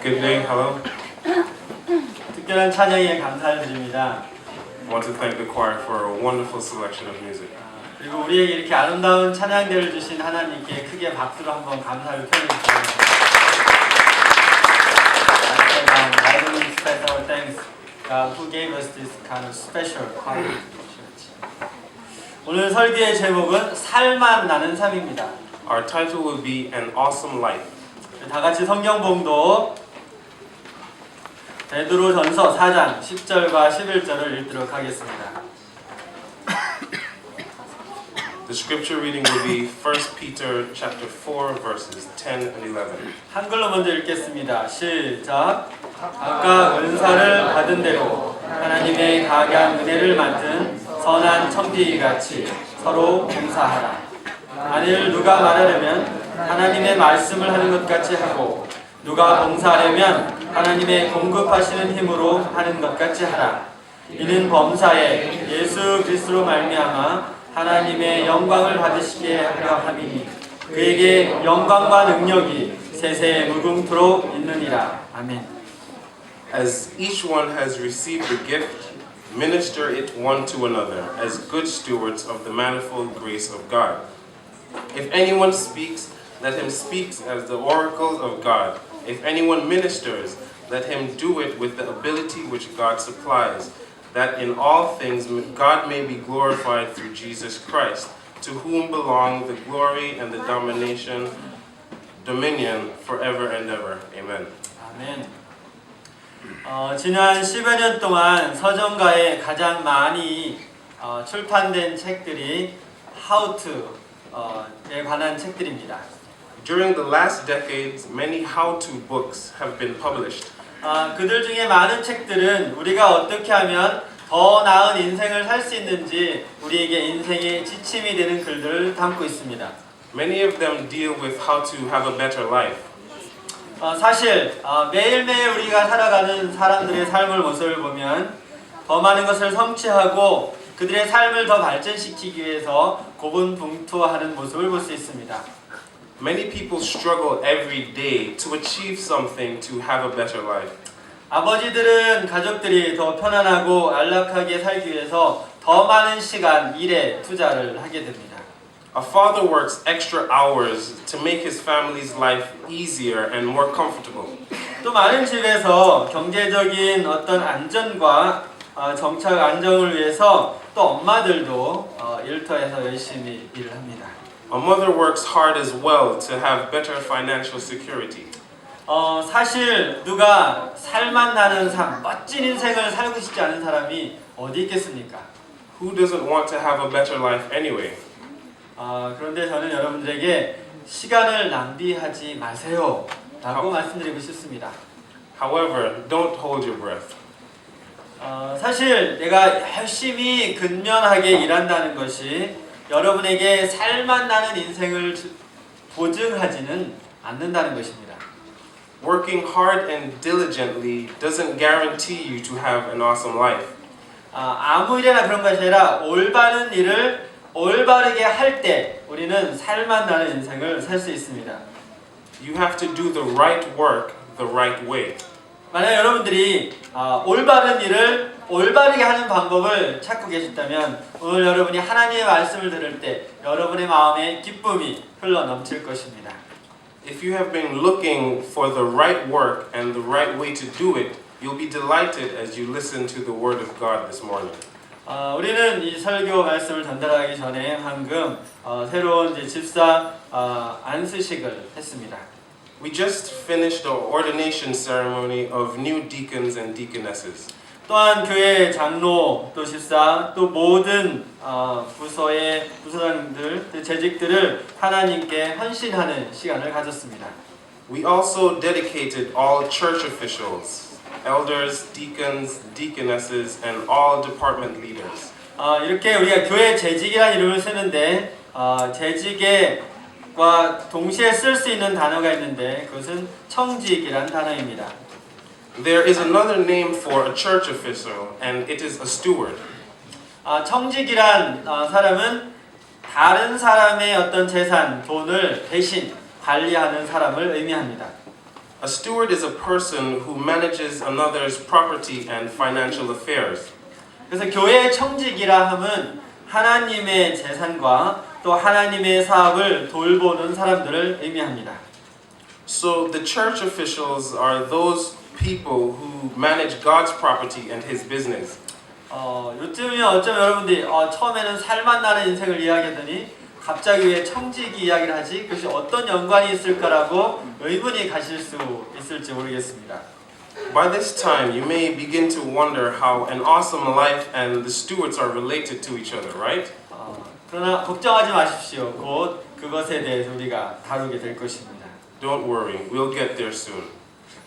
Good day, hello. 특별한 찬양에 감사를 드립니다. I want to thank the choir for a wonderful selection of music. 그리고 우리에게 이렇게 아름다운 찬양들을 주신 하나님께 크게 박수로 한번 감사를 표현해 주시기 I will express our thanks God who gave us this kind of special choir church. 오늘 설교의 제목은 살만 나는 삶입니다. Our title will be An Awesome Life. 다 같이 성경 봉독 베드로전서 4장 10절과 11절을 읽도록 하겠습니다. The scripture reading will be 1 Peter chapter 4 verses 10 and 11. 한글로 먼저 읽겠습니다. 시작. 각각 은사를 받은 대로 하나님의 각양 은혜를 맡은 선한 청지기같이 서로 봉사하라. 만일 누가 말하려면 하나님의 말씀을 하는 것 같이 하고 누가 봉사하려면 하나님의 공급하시는 힘으로 하는 것 같이 하라. 이는 범사에 예수 그리스도로 말미암아 하나님의 영광을 받으시게 하려 함이니 그에게 영광과 능력이 세세 무궁토록 있느니라. 아멘. As each one has received the gift, minister it one to another as good stewards of the manifold grace of God. If anyone speaks, let him speak as the oracles of God. If anyone ministers, let him do it with the ability which God supplies, that in all things God may be glorified through Jesus Christ, to whom belong the glory and the dominion forever and ever. Amen. 아멘. 지난 10여 년 동안 서점가에 가장 많이 출판된 책들이 How to에 관한 책들입니다. During the last decades, many how-to books have been published. 그들 중에 많은 책들은 우리가 어떻게 하면 더 나은 인생을 살 수 있는지 우리에게 인생의 지침이 되는 글들을 담고 있습니다. Many of them deal with how to have a better life. 사실 매일매일 우리가 살아가는 사람들의 삶을 모습을 보면 더 많은 것을 성취하고 그들의 삶을 더 발전시키기 위해서 고군분투하는 모습을 볼 수 있습니다. Many people struggle every day to achieve something to have a better life. 아버지들은 가족들이 더 편안하고 안락하게 살기 위해서 더 많은 시간, 일에 투자를 하게 됩니다. A father works extra hours to make his family's life easier and more comfortable. 또 많은 집에서 경제적인 어떤 안전과 정착 안정을 위해서 또 엄마들도 일터에서 열심히 일을 합니다. A mother works hard as well to have better financial security. 사실 누가 살만 나는 삶, 멋진 인생을 살고 싶지 않은 사람이 어디 있겠습니까? Who doesn't want to have a better life anyway? 그런데 저는 여러분들에게 시간을 낭비하지 마세요 라고 말씀드리고 싶습니다. However, don't hold your breath. 사실 내가 열심히 근면하게 일한다는 것이 여러분에게 살만 나는 인생을 보증하지는 않는다는 것입니다. Working hard and diligently doesn't guarantee you to have an awesome life. 아무 일이나 그런 것이 아니라 올바른 일을 올바르게 할 때 우리는 살만 나는 인생을 살 수 있습니다. You have to do the right work the right way. 만약 여러분들이 올바른 일을 올바르게 하는 방법을 찾고 계시다면 오늘 여러분이 하나님의 말씀을 들을 때 여러분의 마음에 기쁨이 흘러 넘칠 것입니다. If you have been looking for the right work and the right way to do it, you'll be delighted as you listen to the word of God this morning. 우리는 이 설교 말씀을 전달하기 전에 방금 새로운 집사 안수식을 했습니다. We just finished the ordination ceremony of new deacons and deaconesses. 또한 교회 장로, 또 집사, 또 모든 부서의 부서장들, 재직들을 하나님께 헌신하는 시간을 가졌습니다. We also dedicated all church officials, elders, deacons, deaconesses, and all department leaders. 이렇게 우리가 교회 재직이라는 이름을 쓰는데 재직과 동시에 쓸 수 있는 단어가 있는데 그것은 청직이라는 단어입니다. There is another name for a church official, and it is a steward. 청직이란 사람은 다른 사람의 어떤 재산, 돈을 대신 관리하는 사람을 의미합니다. A steward is a person who manages another's property and financial affairs. 그래서 교회의 청직이라 함은 하나님의 재산과 또 하나님의 사업을 돌보는 사람들을 의미합니다. So the church officials are those people who manage God's property and His business. 요즘이면 어쩌면 여러분들이 처음에는 살맛 나는 인생을 이야기하더니 갑자기 왜 청지기 이야기를 하지? 그것이 어떤 연관이 있을까라고 의문이 가실 수 있을지 모르겠습니다. By this time, you may begin to wonder how an awesome life and the stewards are related to each other, right? 그러나 걱정하지 마십시오. 곧 그것에 대해서 우리가 다루게 될 것입니다. Don't worry, we'll get there soon.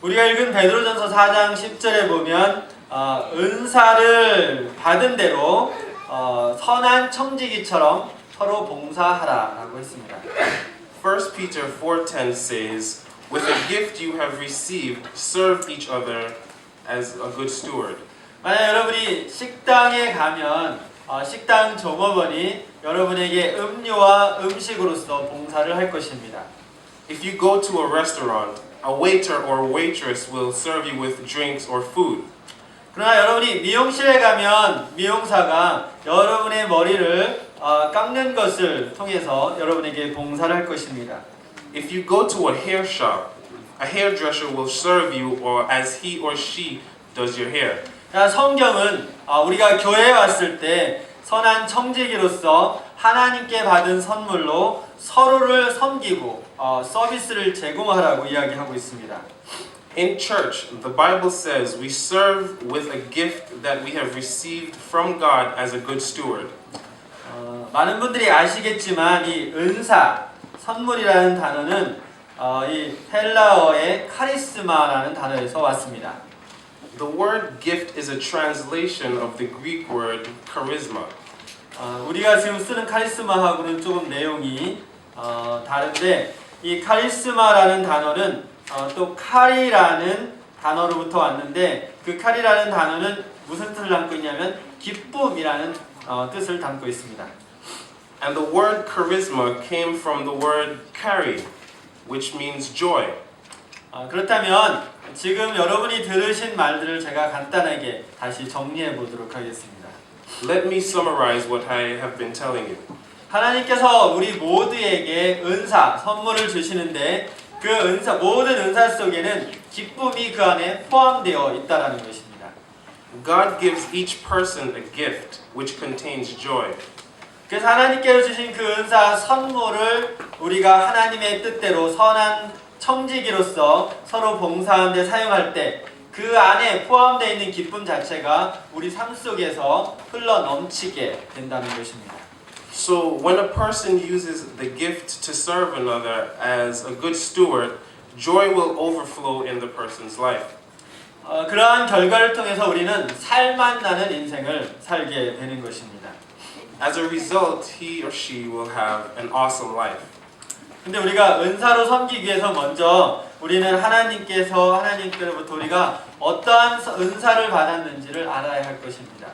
우리가 읽은 베드로전서 4장 10절에 보면 은사를 받은 대로 선한 청지기처럼 서로 봉사하라라고 했습니다. 1 Peter 4:10 says, "With a gift you have received, serve each other as a good steward." 만약 여러분이 식당에 가면 식당 종업원이 여러분에게 음료와 음식으로서 봉사를 할 것입니다. If you go to a restaurant, a waiter or waitress will serve you with drinks or food. 그러나 여러분이 미용실에 가면 미용사가 여러분의 머리를 깎는 것을 통해서 여러분에게 봉사를 할 것입니다. If you go to a hair shop, a hairdresser will serve you or as he or she does your hair. 성경은 우리가 교회에 왔을 때 선한 청지기로서 하나님께 받은 선물로 서로를 섬기고 서비스를 제공하라고 이야기하고 있습니다. In church, the Bible says we serve with a gift that we have received from God as a good steward. 많은 분들이 아시겠지만 이 은사, 선물이라는 단어는 이 헬라어의 카리스마라는 단어에서 왔습니다. The word gift is a translation of the Greek word charisma. 우리가 지금 쓰는 카리스마하고는 조금 내용이 다른데 이 카리스마라는 단어는 또 카리라는 단어로부터 왔는데 그 카리라는 단어는 무슨 뜻을 담고 있냐면 기쁨이라는 뜻을 담고 있습니다. And the word charisma came from the word chari, which means joy. 그렇다면 지금 여러분이 들으신 말들을 제가 간단하게 다시 정리해 보도록 하겠습니다. Let me summarize what I have been telling you. 하나님께서 우리 모두에게 은사, 선물을 주시는데 그 은사, 모든 은사 속에는 기쁨이 그 안에 포함되어 있다라는 것입니다. God gives each person a gift which contains joy. 그래서 하나님께서 주신 그 은사, 선물을 우리가 하나님의 뜻대로 선한 청지기로서 서로 봉사하는 데 사용할 때 그 안에 포함되어 있는 기쁨 자체가 우리 삶 속에서 흘러 넘치게 된다는 것입니다. So when a person uses the gift to serve another as a good steward, joy will overflow in the person's life. 그러한 결과를 통해서 우리는 살맛 나는 인생을 살게 되는 것입니다. As a result, he or she will have an awesome life. 근데 우리가 은사로 섬기기 위해서 먼저 우리는 하나님께로부터 우리가 어떠한 은사를 받았는지를 알아야 할 것입니다.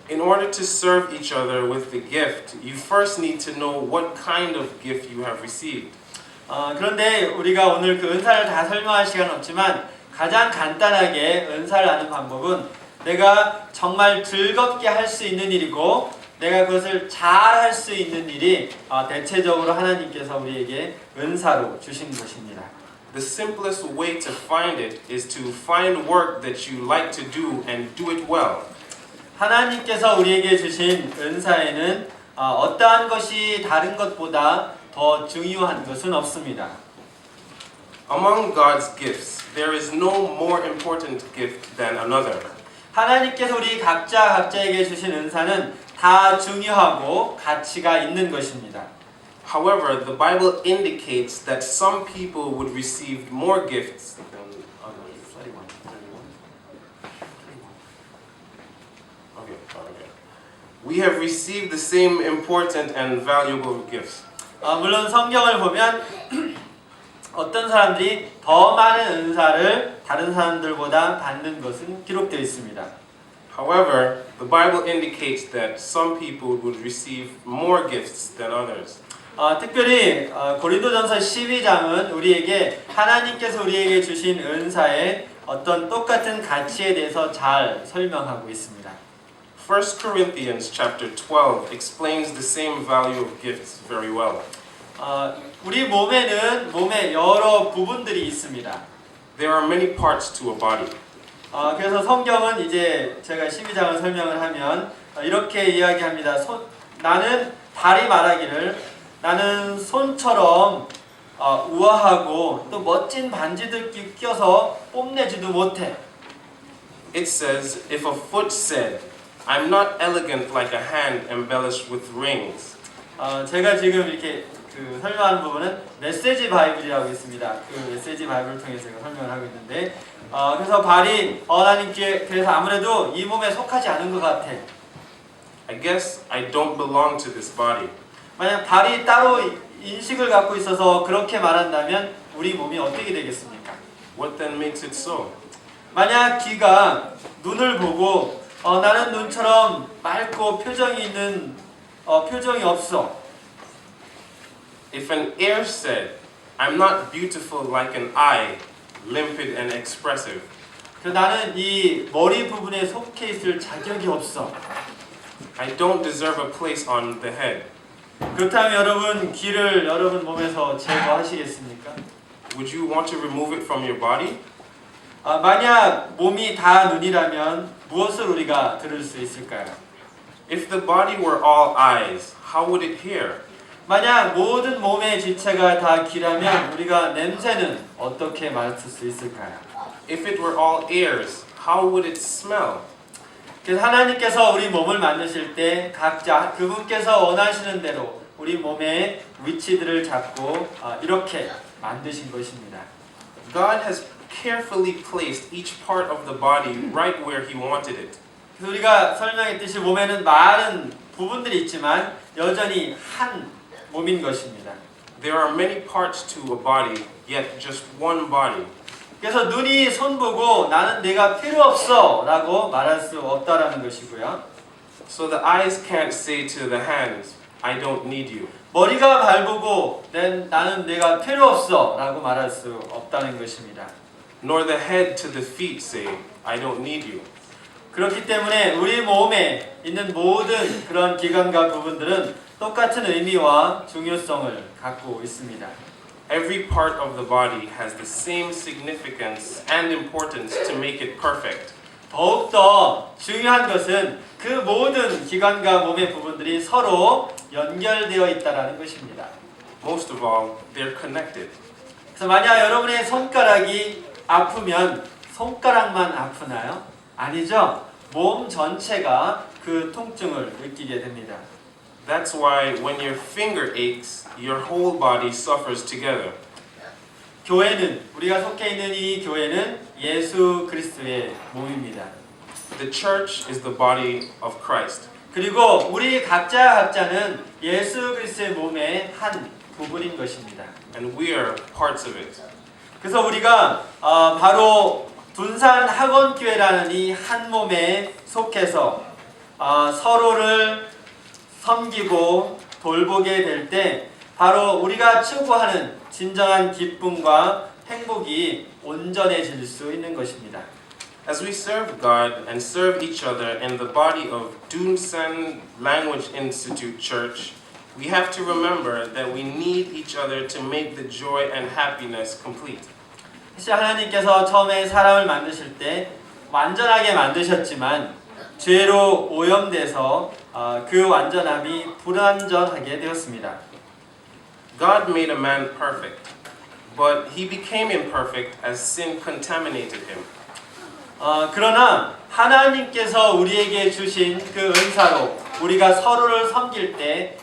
In order to serve each other with the gift, you first need to know what kind of gift you have received. 그런데 우리가 오늘 그 은사를 다 설명할 시간은 없지만 가장 간단하게 은사를 아는 방법은 내가 정말 즐겁게 할 수 있는 일이고 내가 그것을 잘 할 수 있는 일이 대체적으로 하나님께서 우리에게 은사로 주신 것입니다. The simplest way to find it is to find work that you like to do and do it well. 하나님께서 우리에게 주신 은사에는 어떠한 것이 다른 것보다 더 중요한 것은 없습니다. Among God's gifts, there is no more important gift than another. 하나님께서 우리 각자에게 주신 은사는 다 중요하고 가치가 있는 것입니다. However, the Bible indicates that some people would receive more gifts than others. Okay. We have received the same important and valuable gifts. 물론 성경을 보면 어떤 사람들이 더 많은 은사를 다른 사람들보다 받는 것은 기록되어 있습니다. However, the Bible indicates that some people would receive more gifts than others. 특별히 고린도전서 12장은 우리에게 하나님께서 우리에게 주신 은사의 어떤 똑같은 가치에 대해서 잘 설명하고 있습니다. 1 Corinthians chapter 12 explains the same value of gifts very well. 우리 몸에는 몸의 여러 부분들이 있습니다. There are many parts to a body. 그래서 성경은 이제 제가 12장을 설명을 하면 이렇게 이야기합니다. 나는 달이 말하기를 나는 손처럼 우아하고 또 멋진 반지들 껴서 뽐내지도 못해. It says, if a foot said, I'm not elegant like a hand embellished with rings. 제가 지금 이렇게 설명하는 부분은 메시지 바이블이라고 있습니다. 그 메시지 바이블을 통해서 제가 설명을 하고 있는데 그래서 발이 나는 그래서 아무래도 이 몸에 속하지 않은 것 같아. I guess I don't belong to this body. 만약 발이 따로 인식을 갖고 있어서 그렇게 말한다면 우리 몸이 어떻게 되겠습니까? What then makes it so? 만약 귀가 눈을 보고 나는 눈처럼 맑고 표정이 없어. If an ear said, I'm not beautiful like an eye, limpid and expressive. 나는 이 머리 부분에 속해 있을 자격이 없어. I don't deserve a place on the head. 그렇다면 여러분 귀를 여러분 몸에서 제거하시겠습니까? Would you want to remove it from your body? 만약 몸이 다 눈이라면 무엇을 우리가 들을 수 있을까요? If the body were all eyes, how would it hear? 만약 모든 몸의 지체가 다 귀라면 우리가 냄새는 어떻게 맡을 수 있을까요? If it were all ears, how would it smell? 그래서 하나님께서 우리 몸을 만드실 때 각자 그분께서 원하시는 대로 우리 몸의 위치들을 잡고 이렇게 만드신 것입니다. God has carefully placed each part of the body right where He wanted it. 그래서 우리가 설명했듯이 몸에는 많은 부분들이 있지만 여전히 한 몸인 것입니다. There are many parts to a body, yet just one body. 그래서 눈이 손 보고 나는 내가 필요 없어 라고 말할 수 없다라는 것이고요. So the eyes can't say to the hands, I don't need you. 머리가 발 보고 나는 내가 필요 없어 라고 말할 수 없다는 것입니다. Nor the head to the feet say, I don't need you. 그렇기 때문에 우리 몸에 있는 모든 그런 기관과 부분들은 똑같은 의미와 중요성을 갖고 있습니다. Every part of the body has the same significance and importance to make it perfect. 더욱더 중요한 것은 그 모든 기관과 몸의 부분들이 서로 연결되어 있다는 것입니다. Most of all, they're connected. 그래서 만약 여러분의 손가락이 아프면 손가락만 아프나요? 아니죠. 몸 전체가 그 통증을 느끼게 됩니다. That's why when your finger aches, your whole body suffers together. 교회는 우리가 속해 있는 이 교회는 예수 그리스도의 몸입니다. The church is the body of Christ. 그리고 우리 각자는 예수 그리스도의 몸의 한 부분인 것입니다. And we are parts of it. 그래서 우리가 바로 둔산 학원교회라는 이 한 몸에 속해서 서로를 섬기고 돌보게 될 때 바로 우리가 추구하는 진정한 기쁨과 행복이 온전해질 수 있는 것입니다. As we serve God and serve each other in the body of Dunsan Language Institute Church, we have to remember that we need each other to make the joy and happiness complete. 사실 하나님께서 처음에 사람을 만드실 때 완전하게 만드셨지만 죄로 오염돼서 그 완전함이 불완전하게 되었습니다. God made a man perfect, but he became imperfect as sin contaminated him. 그러나 하나님께서 우리에게 주신 그 은사로 우리가 서로를 섬길 때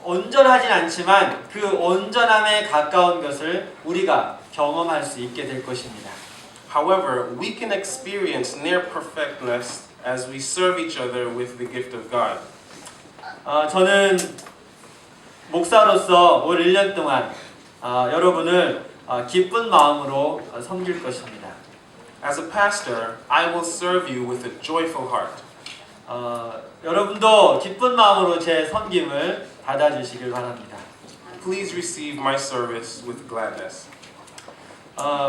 온전하진 않지만 그 온전함에 가까운 것을 우리가 경험할 수 있게 될 것입니다. However, we can experience near perfectness as we serve each other with the gift of God. 저는 목사로서 올 1년 동안 여러분을 기쁜 마음으로 섬길 것입니다. As a pastor, I will serve you with a joyful heart. 여러분도 기쁜 마음으로 제 섬김을 받아주시길 바랍니다. please receive my service with gladness.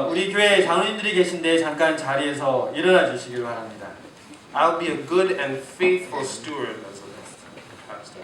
우리 교회에 장로님들이 계신데 잠깐 자리에서 일어나 주시길 바랍니다. I'll be a good and faithful steward as a pastor.